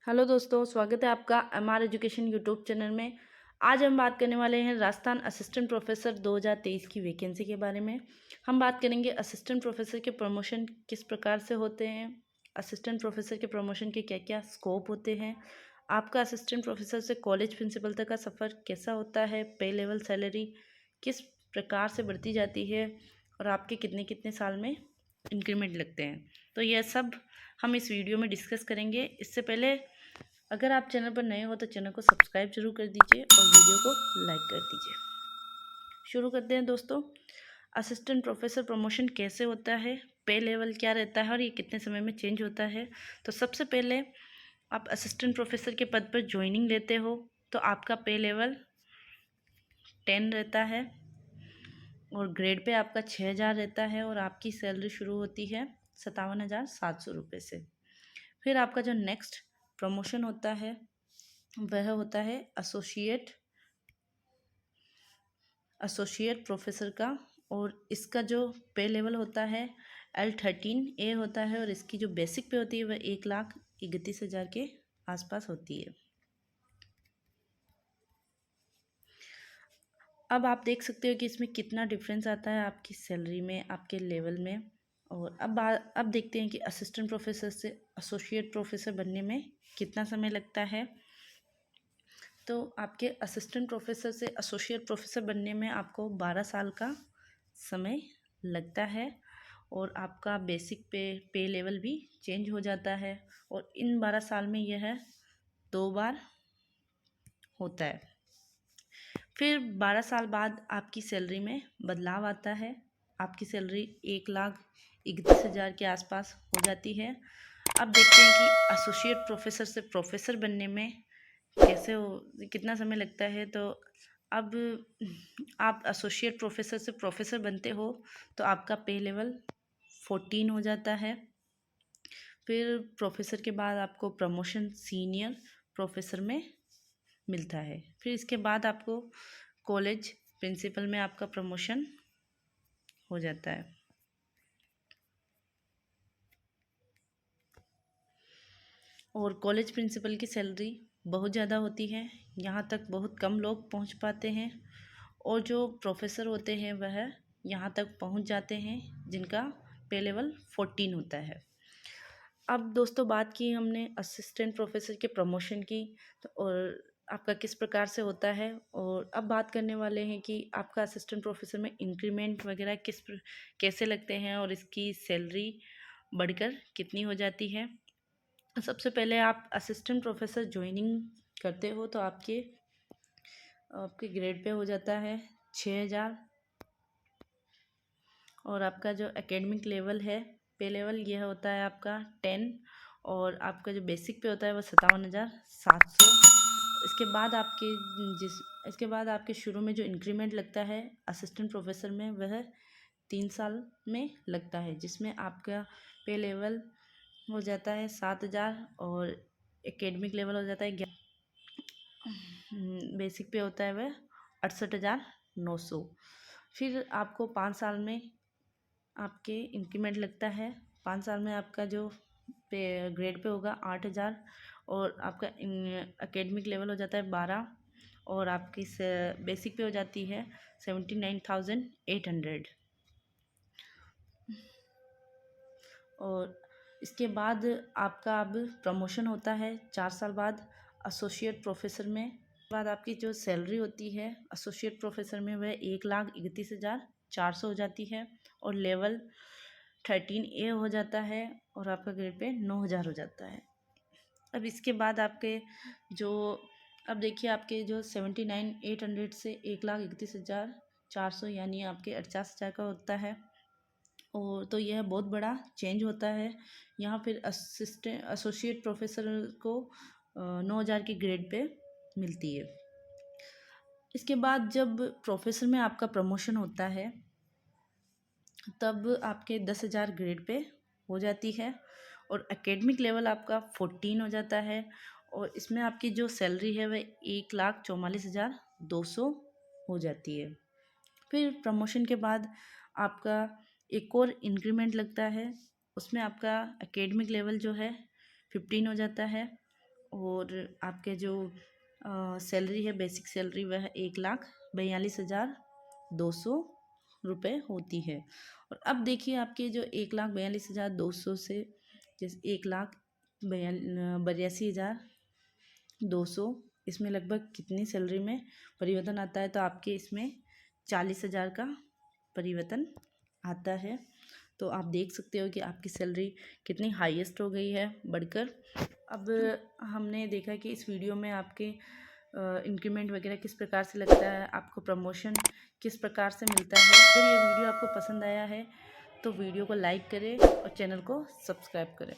Hello दोस्तों, स्वागत है आपका एमआर एजुकेशन यूट्यूब चैनल में। आज हम बात करने वाले हैं राजस्थान असिस्टेंट प्रोफेसर 2023 की वैकेंसी के बारे में। हम बात करेंगे असिस्टेंट प्रोफेसर के प्रमोशन किस प्रकार से होते हैं, असिस्टेंट प्रोफेसर के प्रमोशन के क्या क्या स्कोप होते हैं, आपका असिस्टेंट प्रोफेसर से कॉलेज प्रिंसिपल तक का सफ़र कैसा होता है, पे लेवल सैलरी किस प्रकार से बढ़ती जाती है और आपके कितने कितने साल में इंक्रीमेंट लगते हैं। तो यह सब हम इस वीडियो में डिस्कस करेंगे। इससे पहले अगर आप चैनल पर नए हो तो चैनल को सब्सक्राइब जरूर कर दीजिए और वीडियो को लाइक कर दीजिए। शुरू करते हैं दोस्तों। असिस्टेंट प्रोफेसर प्रमोशन कैसे होता है, पे लेवल क्या रहता है और ये कितने समय में चेंज होता है। तो सबसे पहले आप असिस्टेंट प्रोफेसर के पद पर ज्वाइनिंग लेते हो तो आपका पे लेवल 10 रहता है और ग्रेड पे आपका 6000 रहता है और आपकी सैलरी शुरू होती है 57,700 रुपये से। फिर आपका जो नेक्स्ट प्रमोशन होता है वह होता है एसोसिएट प्रोफेसर का, और इसका जो पे लेवल होता है L13A होता है और इसकी जो बेसिक पे होती है वह 1,31,000 के आसपास होती है। अब आप देख सकते हो कि इसमें कितना डिफरेंस आता है आपकी सैलरी में, आपके लेवल में। और अब देखते हैं कि असिस्टेंट प्रोफेसर से एसोसिएट प्रोफेसर बनने में कितना समय लगता है। तो आपके असिस्टेंट प्रोफेसर से एसोसिएट प्रोफेसर बनने में आपको 12 साल का समय लगता है और आपका बेसिक पे लेवल भी चेंज हो जाता है और इन 12 साल में यह 2 बार होता है। फिर 12 साल बाद आपकी सैलरी में बदलाव आता है। आपकी सैलरी 1,31,000 के आसपास हो जाती है। अब देखते हैं कि एसोसिएट प्रोफेसर से प्रोफेसर बनने में कैसे हो, कितना समय लगता है। तो अब आप एसोसिएट प्रोफेसर से प्रोफेसर बनते हो तो आपका पे लेवल 14 हो जाता है। फिर प्रोफेसर के बाद आपको प्रमोशन सीनियर प्रोफेसर में मिलता है। फिर इसके बाद आपको कॉलेज प्रिंसिपल में आपका प्रमोशन हो जाता है। और कॉलेज प्रिंसिपल की सैलरी बहुत ज़्यादा होती है, यहाँ तक बहुत कम लोग पहुँच पाते हैं और जो प्रोफेसर होते हैं वह यहाँ तक पहुँच जाते हैं जिनका पे लेवल 14 होता है। अब दोस्तों बात की हमने असिस्टेंट प्रोफेसर के प्रमोशन की, तो और आपका किस प्रकार से होता है, और अब बात करने वाले हैं कि आपका असिस्टेंट प्रोफेसर में इंक्रीमेंट वगैरह कैसे लगते हैं और इसकी सैलरी बढ़कर कितनी हो जाती है। सबसे पहले आप असिस्टेंट प्रोफेसर ज्वाइनिंग करते हो तो आपके ग्रेड पे हो जाता है 6,000 और आपका जो एकेडमिक लेवल है, पे लेवल यह होता है आपका 10 और आपका जो बेसिक पे होता है वह 57,700। इसके बाद आपके शुरू में जो इंक्रीमेंट लगता है असिस्टेंट प्रोफेसर में वह 3 साल में लगता है, जिसमें आपका पे लेवल हो जाता है 7,000 और एकेडमिक लेवल हो जाता है बेसिक पे होता है वह 68,900। फिर आपको 5 साल में आपके इंक्रीमेंट लगता है। 5 साल में आपका जो ग्रेड पे होगा 8,000 और आपका एकेडमिक लेवल हो जाता है 12 और आपकी बेसिक पे हो जाती है 79,800। और इसके बाद आपका अब प्रमोशन होता है 4 साल बाद एसोसिएट प्रोफेसर में। बाद आपकी जो सैलरी होती है एसोसिएट प्रोफेसर में वह 1,31,400 हो जाती है और लेवल 13A हो जाता है और आपका ग्रेड पे 9,000 हो जाता है। अब इसके बाद जो अब देखिए आपके जो 79,800 से 1,31,400 यानी आपके 50,000 का होता है। और तो यह बहुत बड़ा चेंज होता है। यहाँ फिर एसोसिएट प्रोफेसर को 9,000 की ग्रेड पे मिलती है। इसके बाद जब प्रोफेसर में आपका प्रमोशन होता है तब आपके 10,000 ग्रेड पे हो जाती है और एकेडमिक लेवल आपका 14 हो जाता है और इसमें आपकी जो सैलरी है वह 1,44,200 हो जाती है। फिर प्रमोशन के बाद आपका एक और इंक्रीमेंट लगता है, उसमें आपका एकेडमिक लेवल जो है 15 हो जाता है और आपके जो सैलरी है, बेसिक सैलरी, वह 1,42,200 रुपये होती है। और अब देखिए आपके जो 1,42,200 से जैसे 1,82,200, इसमें लगभग कितनी सैलरी में परिवर्तन आता है, तो आपके इसमें 40,000 का परिवर्तन आता है। तो आप देख सकते हो कि आपकी सैलरी कितनी हाईएस्ट हो गई है बढ़कर। अब हमने देखा कि इस वीडियो में आपके इंक्रीमेंट वगैरह किस प्रकार से लगता है, आपको प्रमोशन किस प्रकार से मिलता है। अगर ये वीडियो आपको पसंद आया है तो वीडियो को लाइक करें और चैनल को सब्सक्राइब करें।